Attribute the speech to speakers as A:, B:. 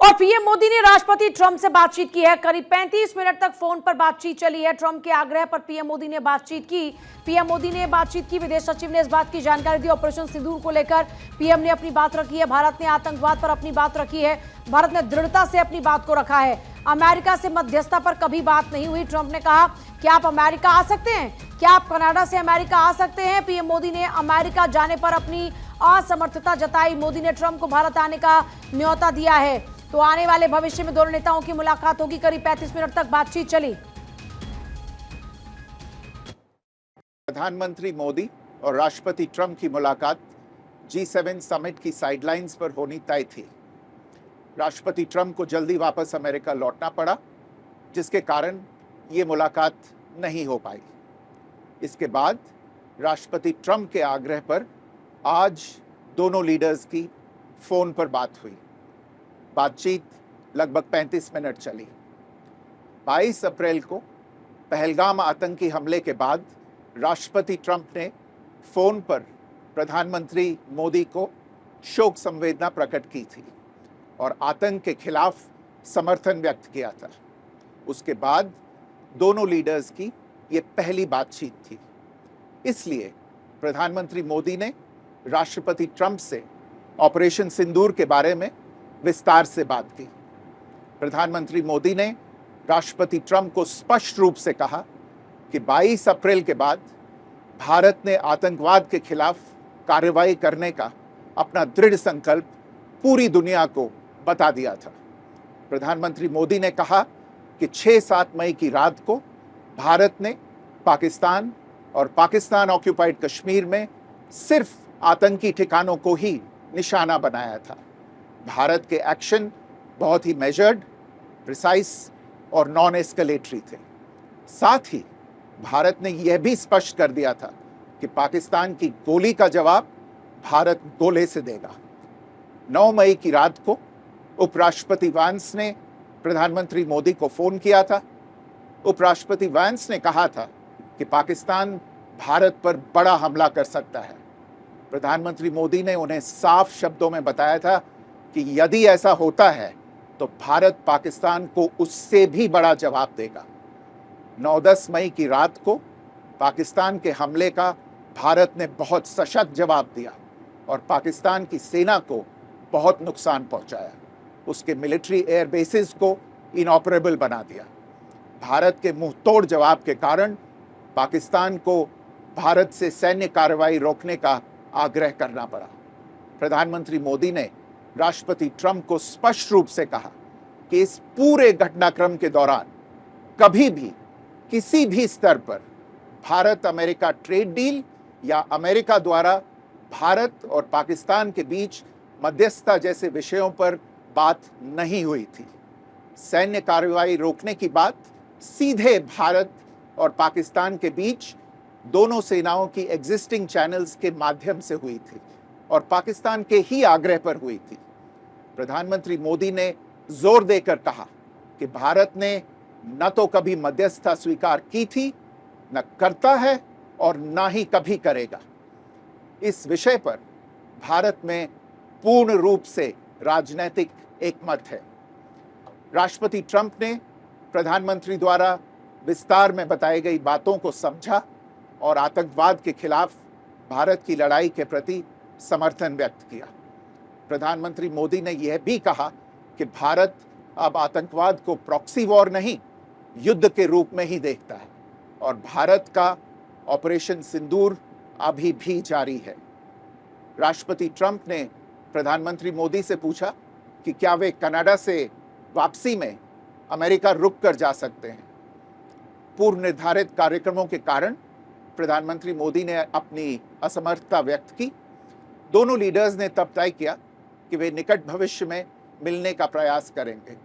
A: और पीएम मोदी ने राष्ट्रपति ट्रंप से बातचीत की है। करीब 35 मिनट तक फोन पर बातचीत चली है। ट्रंप के आग्रह पर पीएम मोदी ने बातचीत की। विदेश सचिव ने इस बात की जानकारी दी। ऑपरेशन सिंदूर को लेकर पीएम ने अपनी बात रखी है। भारत ने आतंकवाद पर अपनी बात रखी है। भारत ने दृढ़ता से अपनी बात को रखा है। अमेरिका से मध्यस्थता पर कभी बात नहीं हुई। ट्रंप ने कहा, क्या आप अमेरिका आ सकते हैं? क्या आप कनाडा से अमेरिका आ सकते हैं? पीएम मोदी ने अमेरिका जाने पर अपनी असमर्थता जताई। मोदी ने ट्रंप को भारत आने का न्योता दिया है। तो आने वाले भविष्य में दोनों नेताओं की मुलाकात होगी। करीब 35 मिनट तक बातचीत चली।
B: प्रधानमंत्री मोदी और राष्ट्रपति ट्रंप की मुलाकात G7 समिट की साइडलाइंस पर होनी तय थी। राष्ट्रपति ट्रंप को जल्दी वापस अमेरिका लौटना पड़ा, जिसके कारण ये मुलाकात नहीं हो पाई। इसके बाद राष्ट्रपति ट्रंप के आग्रह पर आज दोनों लीडर्स की फोन पर बात हुई। बातचीत लगभग 35 मिनट चली। 22 अप्रैल को पहलगाम आतंकी हमले के बाद राष्ट्रपति ट्रंप ने फोन पर प्रधानमंत्री मोदी को शोक संवेदना प्रकट की थी और आतंक के खिलाफ समर्थन व्यक्त किया था। उसके बाद दोनों लीडर्स की ये पहली बातचीत थी। इसलिए प्रधानमंत्री मोदी ने राष्ट्रपति ट्रंप से ऑपरेशन सिंदूर के बारे में विस्तार से बात की। प्रधानमंत्री मोदी ने राष्ट्रपति ट्रंप को स्पष्ट रूप से कहा कि 22 अप्रैल के बाद भारत ने आतंकवाद के खिलाफ कार्रवाई करने का अपना दृढ़ संकल्प पूरी दुनिया को बता दिया था। प्रधानमंत्री मोदी ने कहा कि 6-7 मई की रात को भारत ने पाकिस्तान और पाकिस्तान ऑक्यूपाइड कश्मीर में सिर्फ आतंकी ठिकानों को ही निशाना बनाया था। भारत के एक्शन बहुत ही मेजर्ड, प्रिसाइज और नॉन एस्केलेटरी थे। साथ ही भारत ने यह भी स्पष्ट कर दिया था कि पाकिस्तान की गोली का जवाब भारत गोले से देगा। 9 मई की रात को उपराष्ट्रपति वैंस ने प्रधानमंत्री मोदी को फोन किया था। उपराष्ट्रपति वैंस ने कहा था कि पाकिस्तान भारत पर बड़ा हमला कर सकता है। प्रधानमंत्री मोदी ने उन्हें साफ शब्दों में बताया था कि यदि ऐसा होता है तो भारत पाकिस्तान को उससे भी बड़ा जवाब देगा। 9-10 मई की रात को पाकिस्तान के हमले का भारत ने बहुत सशक्त जवाब दिया और पाकिस्तान की सेना को बहुत नुकसान पहुंचाया। उसके मिलिट्री एयर बेसिस को इनऑपरेबल बना दिया। भारत के मुंहतोड़ जवाब के कारण पाकिस्तान को भारत से सैन्य कार्रवाई रोकने का आग्रह करना पड़ा। प्रधानमंत्री मोदी ने राष्ट्रपति ट्रंप को स्पष्ट रूप से कहा कि इस पूरे घटनाक्रम के दौरान कभी भी किसी भी स्तर पर भारत अमेरिका ट्रेड डील या अमेरिका द्वारा भारत और पाकिस्तान के बीच मध्यस्थता जैसे विषयों पर बात नहीं हुई थी। सैन्य कार्रवाई रोकने की बात सीधे भारत और पाकिस्तान के बीच दोनों सेनाओं की एग्जिस्टिंग चैनल्स के माध्यम से हुई थी और पाकिस्तान के ही आग्रह पर हुई थी। प्रधानमंत्री मोदी ने जोर देकर कहा कि भारत ने न तो कभी मध्यस्थता स्वीकार की थी, न करता है और न ही कभी करेगा। इस विषय पर भारत में पूर्ण रूप से राजनीतिक एकमत है। राष्ट्रपति ट्रंप ने प्रधानमंत्री द्वारा विस्तार में बताई गई बातों को समझा और आतंकवाद के खिलाफ भारत की लड़ाई के प्रति समर्थन व्यक्त किया। प्रधानमंत्री मोदी ने यह भी कहा कि भारत अब आतंकवाद को प्रॉक्सी वॉर नहीं, युद्ध के रूप में ही देखता है और भारत का ऑपरेशन सिंदूर अभी भी जारी है। राष्ट्रपति ट्रंप ने प्रधानमंत्री मोदी से पूछा कि क्या वे कनाडा से वापसी में अमेरिका रुक कर जा सकते हैं। पूर्व निर्धारित कार्यक्रमों के कारण प्रधानमंत्री मोदी ने अपनी असमर्थता व्यक्त की। दोनों लीडर्स ने तब तय किया कि वे निकट भविष्य में मिलने का प्रयास करेंगे।